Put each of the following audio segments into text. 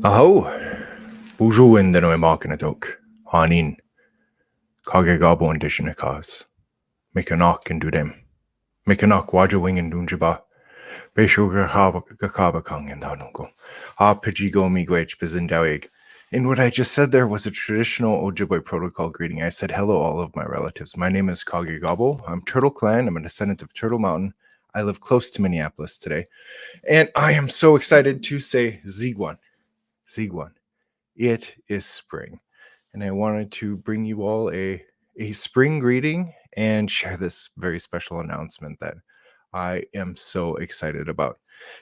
Aho, bonjour in the no markinatok, hanin, kagegabo and dishinakas, mikanak and dudem, mikanak wajawing and dunjaba, besho gakabakang and danungo, pijigo Miigwech bizindawiyeg. And what I just said there was a traditional Ojibwe protocol greeting. I said, hello, all of my relatives. My name is Kagegabo. I'm Turtle Clan. I'm a descendant of Turtle Mountain. I live close to Minneapolis today. And I am so excited to say Ziigwan. It is spring. And I wanted to bring you all a spring greeting and share this very special announcement that I am so excited about.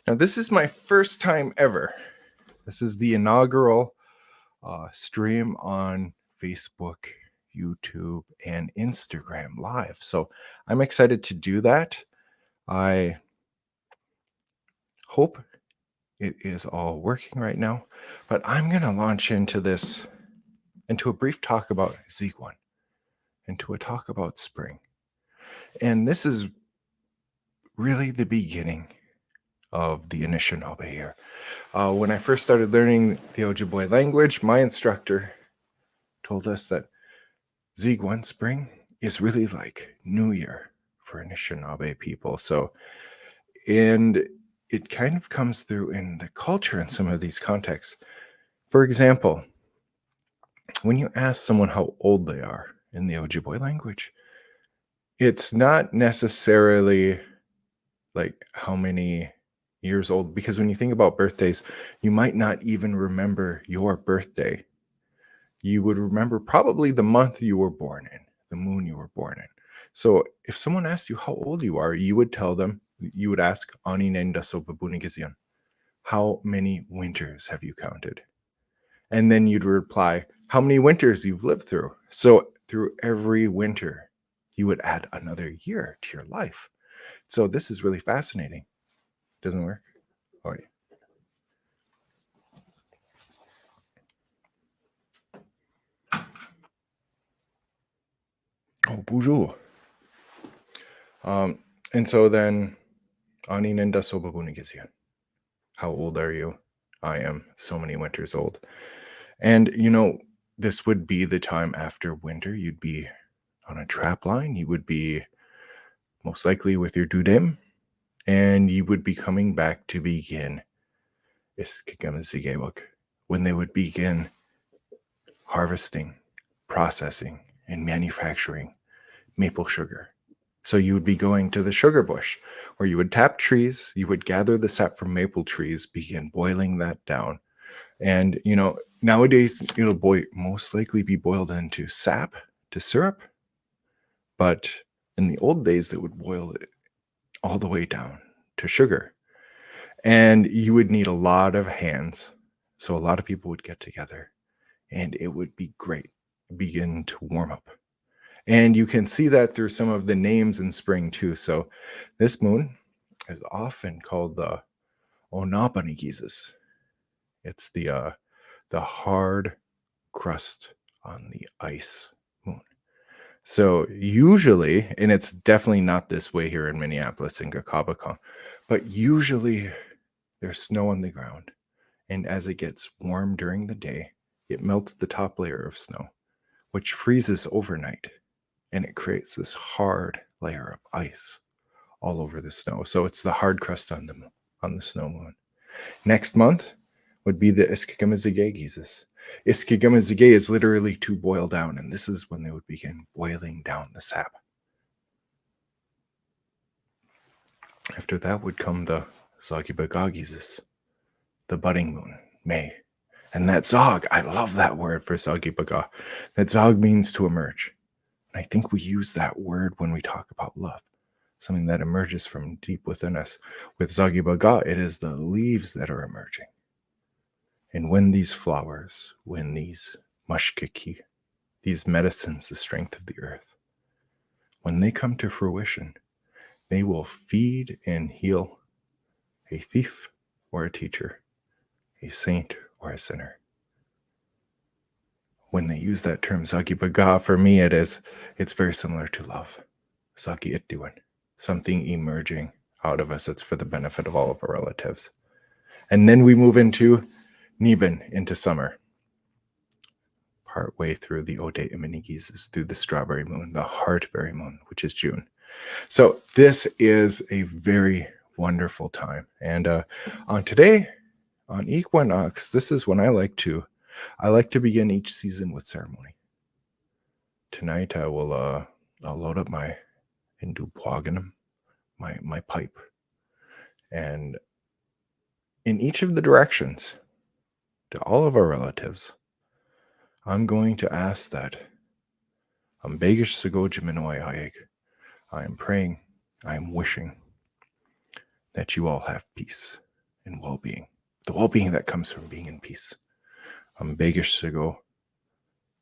Now, this is my first time ever. This is the inaugural stream on Facebook, YouTube, and Instagram live. So I'm excited to do that. I hope it is all working right now, but I'm going to launch into a brief talk about Ziigwan, into a talk about spring. And this is really the beginning of the Anishinaabe here. When I first started learning the Ojibwe language, my instructor told us that Ziigwan spring is really like New Year for Anishinaabe people. And it kind of comes through in the culture in some of these contexts. For example, when you ask someone how old they are in the Ojibwe language, it's not necessarily like how many years old, because when you think about birthdays, you might not even remember your birthday. You would remember probably the month you were born in, the moon you were born in. So if someone asked you how old you are, you would tell them, you would ask, Ani nenda sobabunigizian, how many winters have you counted? And then you'd reply, how many winters you've lived through. So through every winter, you would add another year to your life. So this is really fascinating. Doesn't work? Oh, yeah. Oh, bonjour. And so then, Ani nenda sobabunigizian. How old are you? I am so many winters old. And, this would be the time after winter. You'd be on a trap line. You would be most likely with your dudem. And you would be coming back to begin when they would begin harvesting, processing, and manufacturing maple sugar. So you would be going to the sugar bush where you would tap trees, you would gather the sap from maple trees, begin boiling that down. And, nowadays it'll most likely be boiled into sap to syrup. But in the old days, they would boil it all the way down to sugar. And you would need a lot of hands. So a lot of people would get together and it would be great. Begin to warm up. And you can see that through some of the names in spring too. So this moon is often called the Onab gesus. It's the hard crust on the ice moon. So usually, and it's definitely not this way here in Minneapolis and Gakabakong, but usually there's snow on the ground. And as it gets warm during the day, it melts the top layer of snow, which freezes overnight. And it creates this hard layer of ice all over the snow. So it's the hard crust on the snow moon. Next month would be the gesus. Is literally to boil down, and this is when they would begin boiling down the sap. After that would come the gesus, the budding moon, May. And that zog, I love that word for Zagibaga. That zog means to emerge. I think we use that word when we talk about love, something that emerges from deep within us. With Zagibaga, it is the leaves that are emerging. And when these flowers, when these mushkiki, these medicines, the strength of the earth, when they come to fruition, they will feed and heal a thief or a teacher, a saint or a sinner. When they use that term Zagibaga, for me it's very similar to love. Zagi It, something emerging out of us that's for the benefit of all of our relatives. And then we move into Neben into summer. Partway through the Ode Iminigis is through the strawberry moon, the heartberry moon, which is June. So this is a very wonderful time. And on today, on Equinox, this is when I like to begin each season with ceremony. Tonight I will I'll load up my Hindu ploganum, my pipe. And in each of the directions, to all of our relatives, I'm going to ask that Begish Sago Jiminawayeg. I am praying, I am wishing that you all have peace and well-being. The well-being that comes from being in peace. Begish Sago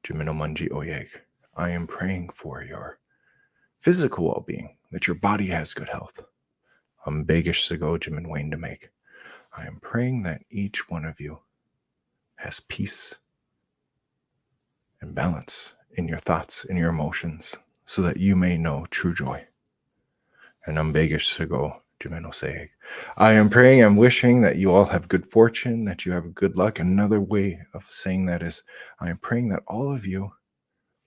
Jiminomanji Oyeg. I am praying for your physical well-being, that your body has good health. Begish Sago Jimin Wayne to make. I am praying that each one of you has peace and balance in your thoughts, in your emotions, so that you may know true joy. And Begish Sago Jimeno Sayeg. I am praying and wishing that you all have good fortune, that you have good luck. Another way of saying that is, I am praying that all of you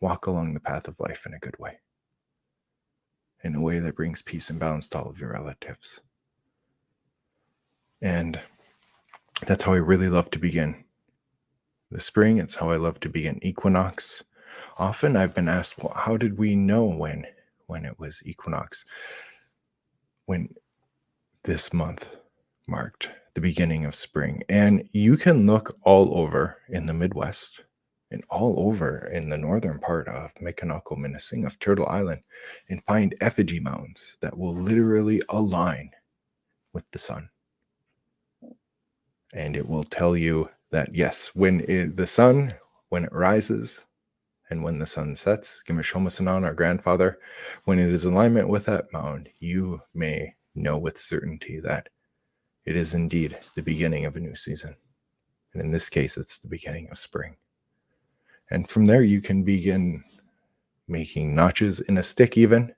walk along the path of life in a good way, in a way that brings peace and balance to all of your relatives. And that's how I really love to begin the spring. It's how I love to begin Equinox. Often I've been asked, well, how did we know when it was Equinox? When this month marked the beginning of spring. And you can look all over in the Midwest and all over in the northern part of Miigwech, of Turtle Island, and find effigy mounds that will literally align with the sun. And it will tell you that, yes, when the sun rises and when the sun sets, Gimishomasanan, our grandfather, when it is in alignment with that mound, you may know with certainty that it is indeed the beginning of a new season. And in this case, it's the beginning of spring. And from there, you can begin making notches in a stick even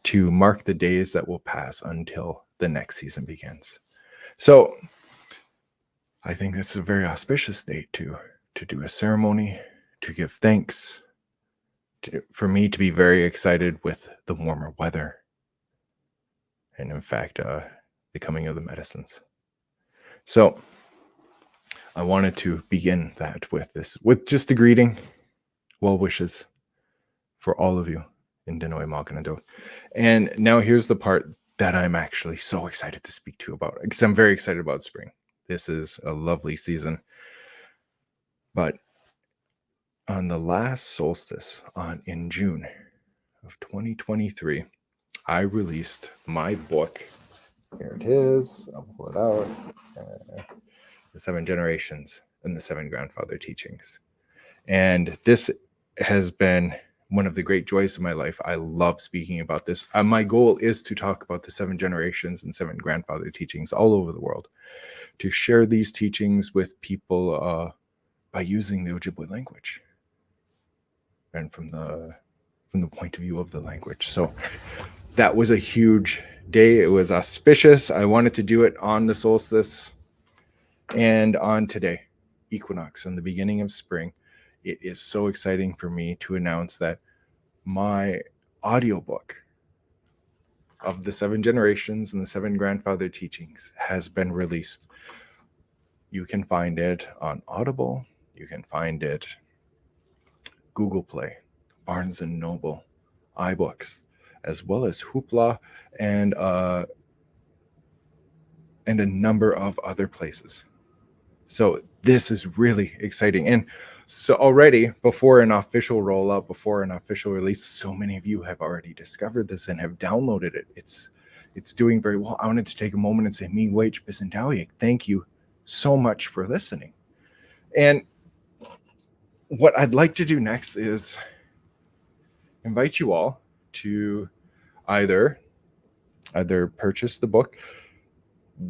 to mark the days that will pass until the next season begins. So I think it's a very auspicious date to do a ceremony, to give thanks, for me to be very excited with the warmer weather. And in fact, the coming of the medicines. So I wanted to begin that with just a greeting, well wishes for all of you in Dinoy Malganado. And now here's the part that I'm actually so excited to speak to you about, because I'm very excited about spring. This is a lovely season. But on the last solstice in June of 2023, I released my book. Here it is. I'll pull it out. The 7 Generations and the 7 Grandfather Teachings. And this has been one of the great joys of my life. I love speaking about this. My goal is to talk about the 7 Generations and 7 Grandfather Teachings all over the world, to share these teachings with people by using the Ojibwe language and from the point of view of the language. So that was a huge day. It was auspicious. I wanted to do it on the solstice and on today, Equinox, on the beginning of spring. It is so exciting for me to announce that my audiobook of the 7 Generations and the 7 Grandfather Teachings has been released. You can find it on Audible. You can find it Google Play, Barnes & Noble, iBooks, as well as Hoopla and a number of other places. So this is really exciting. And so already, before an official rollout, before an official release, so many of you have already discovered this and have downloaded it. It's doing very well. I wanted to take a moment and say, Miigwech, bizindawiyeg, thank you so much for listening. And what I'd like to do next is invite you all to either purchase the book,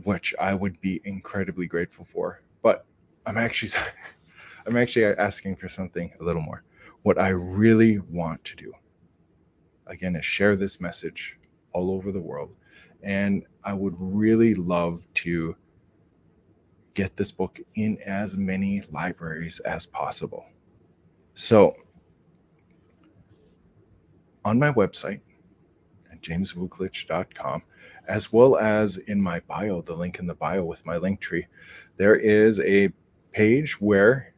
which I would be incredibly grateful for, but I'm actually asking for something a little more. What I really want to do, again, is share this message all over the world. And I would really love to get this book in as many libraries as possible. So on my website at jameswuklich.com, as well as in my bio, the link in the bio with my link tree, there is a page where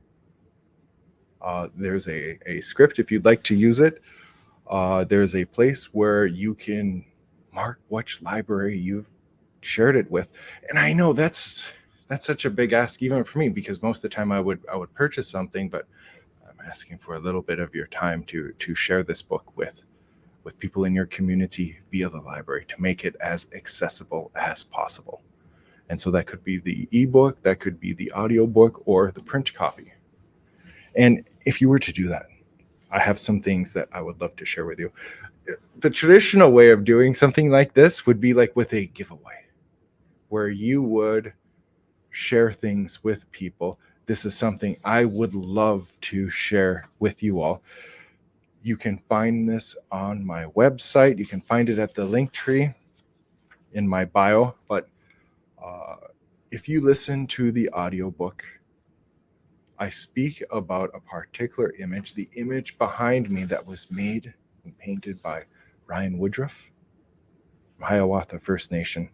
there's a script. If you'd like to use it, there's a place where you can mark which library you've shared it with. And I know that's such a big ask even for me, because most of the time I would purchase something, but I'm asking for a little bit of your time to share this book with people in your community via the library, to make it as accessible as possible. And so that could be the ebook, that could be the audiobook, or the print copy. And if you were to do that, I have some things that I would love to share with you. The traditional way of doing something like this would be like with a giveaway, where you would share things with people. This is something I would love to share with you all. You can find this on my website. You can find it at the link tree in my bio. But if you listen to the audiobook, I speak about a particular image, the image behind me that was made and painted by Ryan Woodruff from Hiawatha First Nation.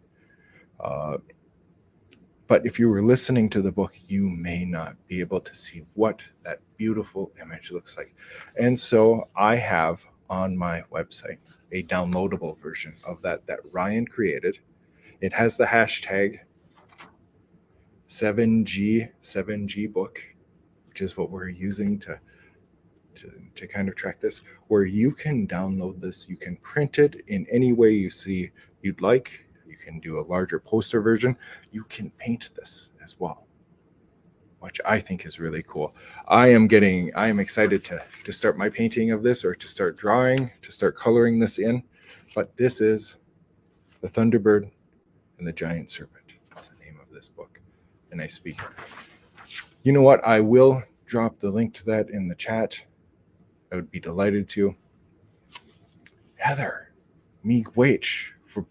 But if you were listening to the book, you may not be able to see what that beautiful image looks like. And so I have on my website a downloadable version of that Ryan created. It has the hashtag 7G book, which is what we're using to kind of track this, where you can download this. You can print it in any way you see you'd like. You can do a larger poster version. You can paint this as well, which I think is really cool. I am excited to start my painting of this, or to start drawing, to start coloring this in. But this is The Thunderbird and the Giant Serpent. That's the name of this book. And I speak. You know what? I will drop the link to that in the chat. I would be delighted to. Heather, Miigwech, for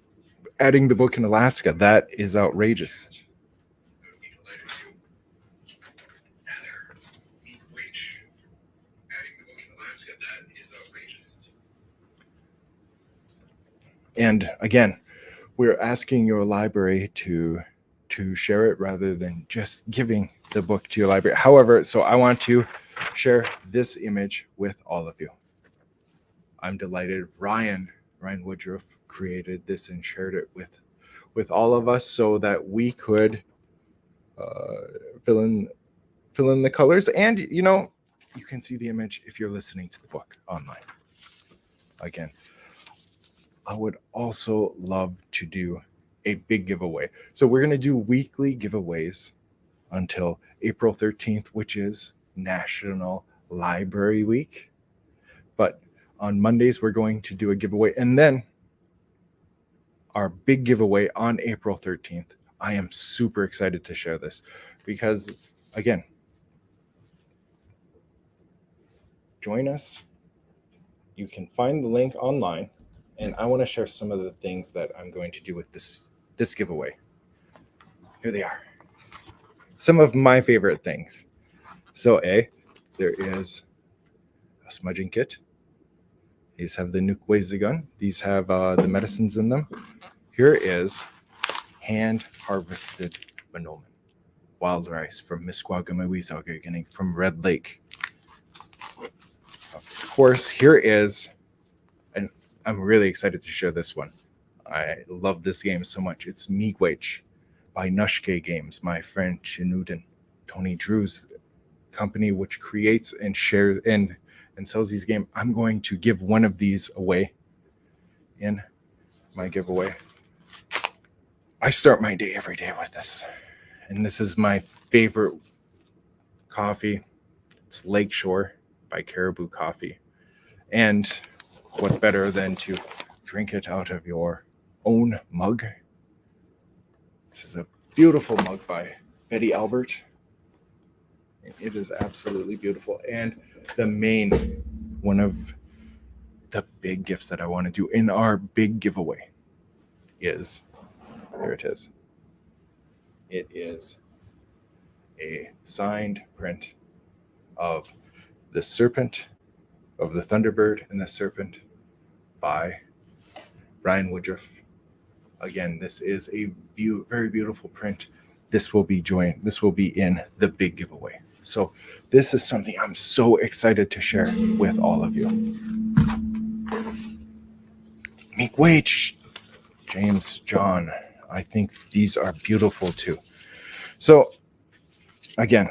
adding the book in Alaska. That is outrageous. And again, we're asking your library to share it rather than just giving the book to your library. However, so I want to share this image with all of you. I'm delighted Ryan Woodruff created this and shared it with all of us so that we could fill in the colors. And you can see the image if you're listening to the book online. Again, I would also love to do a big giveaway. So we're going to do weekly giveaways until April 13th, which is National Library Week. But on Mondays, we're going to do a giveaway. And then our big giveaway on April 13th, I am super excited to share this because, again, join us. You can find the link online. And I want to share some of the things that I'm going to do with this giveaway. Here they are. Some of my favorite things. So there is a smudging kit. These have the Miigwech Ziigwan. These have the medicines in them. Here is hand-harvested manoman, wild rice from Miigwech from Red Lake. Of course, here is, and I'm really excited to share this one. I love this game so much. It's Miigwech by Nushke Games, my friend Chinuden, Tony Drew's company, which creates and shares and sells these games. I'm going to give one of these away in my giveaway. I start my day every day with this, and this is my favorite coffee. It's Lakeshore by Caribou Coffee. And what better than to drink it out of your own mug? This is a beautiful mug by Betty Albert. It is absolutely beautiful. And one of the big gifts that I want to do in our big giveaway is, here it is. It is a signed print of the serpent, of the Thunderbird and the serpent by Brian Woodruff. Again, this is a very beautiful print. This will be in the big giveaway. So this is something I'm so excited to share with all of you. Miigwech, James, John, I think these are beautiful too. So again,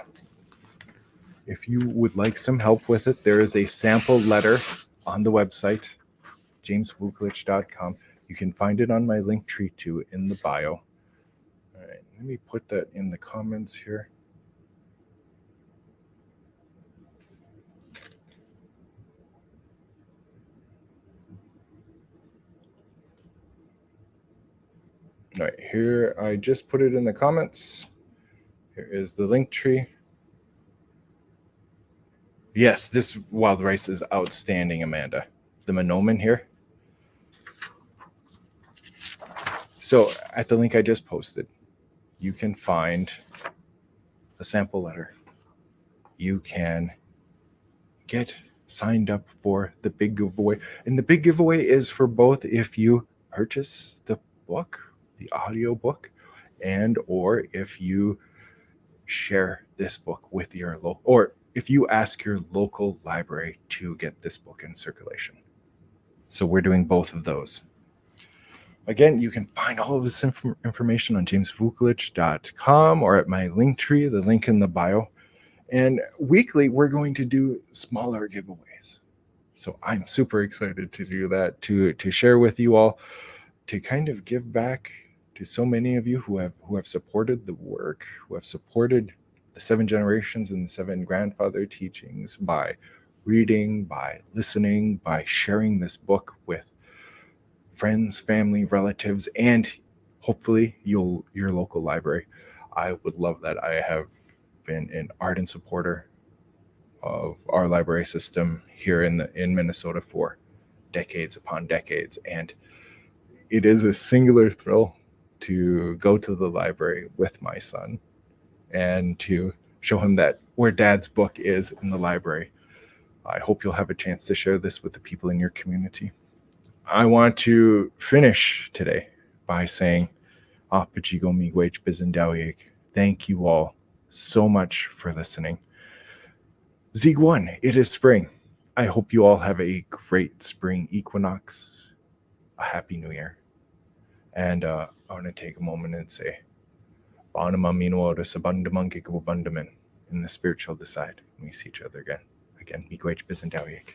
if you would like some help with it, there is a sample letter on the website, jamesvukolich.com. You can find it on my link tree too in the bio. All right, let me put that in the comments here. All right, here I just put it in the comments. Here is the link tree. Yes, this wild rice is outstanding, Amanda. The Monoman here. So at the link I just posted, you can find a sample letter. You can get signed up for the big giveaway. And the big giveaway is for both if you purchase the book, the audio book, and or if you share this book with your local, or if you ask your local library to get this book in circulation. So we're doing both of those. Again, you can find all of this information on jamesvukolich.com or at my link tree, the link in the bio. And weekly, we're going to do smaller giveaways. So I'm super excited to do that, to share with you all, to kind of give back to so many of you who have supported the work, who have supported the 7 generations and the 7 grandfather teachings by reading, by listening, by sharing this book with friends, family, relatives, and hopefully your local library. I would love that. I have been an ardent supporter of our library system here in Minnesota for decades upon decades, and it is a singular thrill to go to the library with my son and to show him that where Dad's book is in the library. I hope you'll have a chance to share this with the people in your community. I want to finish today by saying, Apachigo Miigwech bizindawiyeg. Thank you all so much for listening. Ziigwan It is spring. I hope you all have a great spring equinox, a happy new year. And I want to take a moment and say, in the spiritual side. We see each other again. Miigwech bizindawiyeg.